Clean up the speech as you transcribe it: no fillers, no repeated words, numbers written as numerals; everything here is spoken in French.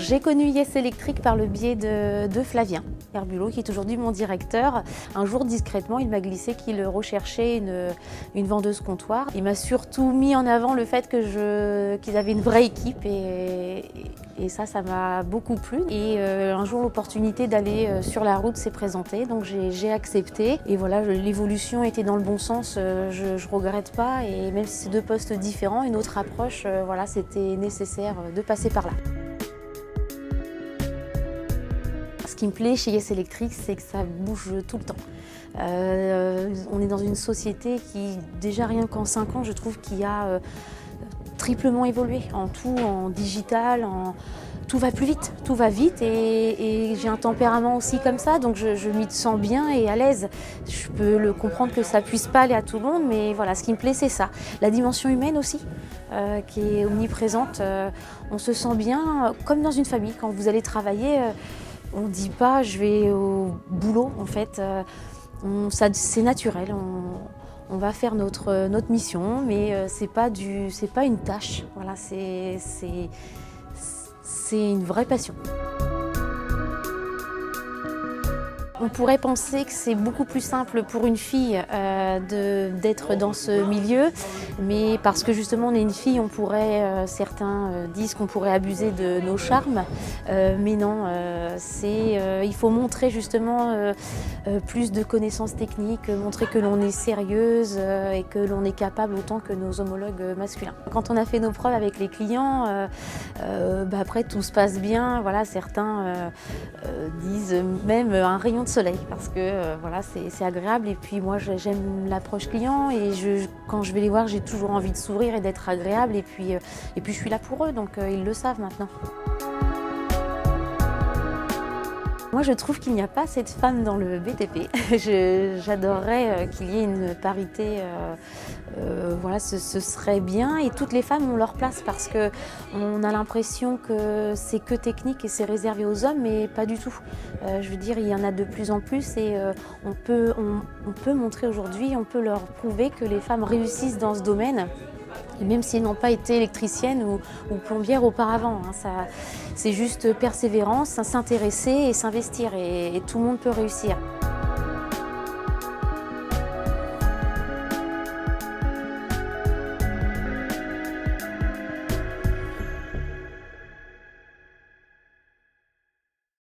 J'ai connu Yes Electric par le biais de Flavien Herbulot, qui est aujourd'hui mon directeur. Un jour, discrètement, il m'a glissé qu'il recherchait une vendeuse comptoir. Il m'a surtout mis en avant le fait qu'ils avaient une vraie équipe et ça m'a beaucoup plu. Et un jour, l'opportunité d'aller sur la route s'est présentée, donc j'ai accepté. Et voilà, l'évolution était dans le bon sens, je ne regrette pas. Et même si c'est deux postes différents, une autre approche, voilà, c'était nécessaire de passer par là. Ce qui me plaît chez Yes Electric, c'est que ça bouge tout le temps. On est dans une société qui, déjà rien qu'en 5 ans, je trouve qu'il y a triplement évolué en tout, en digital, tout va plus vite, tout va vite et j'ai un tempérament aussi comme ça, donc je m'y sens bien et à l'aise. Je peux le comprendre que ça puisse pas aller à tout le monde, mais voilà, ce qui me plaît, c'est ça. La dimension humaine aussi, qui est omniprésente. On se sent bien comme dans une famille. Quand vous allez travailler, on ne dit pas je vais au boulot, en fait, c'est naturel. On va faire notre mission, mais c'est pas une tâche. Voilà, c'est une vraie passion. On pourrait penser que c'est beaucoup plus simple pour une fille d'être dans ce milieu, mais parce que justement on est une fille, certains disent qu'on pourrait abuser de nos charmes, mais non, il faut montrer justement plus de connaissances techniques, montrer que l'on est sérieuse et que l'on est capable autant que nos homologues masculins. Quand on a fait nos preuves avec les clients, après tout se passe bien, voilà, certains disent même un rayon de soleil parce que voilà, c'est agréable et puis moi j'aime l'approche client et quand je vais les voir j'ai toujours envie de sourire et d'être agréable et puis je suis là pour eux, donc ils le savent maintenant. Moi, je trouve qu'il n'y a pas assez de femmes dans le BTP. J'adorerais qu'il y ait une parité, voilà, ce serait bien. Et toutes les femmes ont leur place parce qu'on a l'impression que c'est que technique et c'est réservé aux hommes, mais pas du tout. Je veux dire, il y en a de plus en plus et on peut montrer aujourd'hui, on peut leur prouver que les femmes réussissent dans ce domaine. Et même s'ils n'ont pas été électriciennes ou plombières auparavant, hein, c'est juste persévérance, s'intéresser et s'investir et tout le monde peut réussir.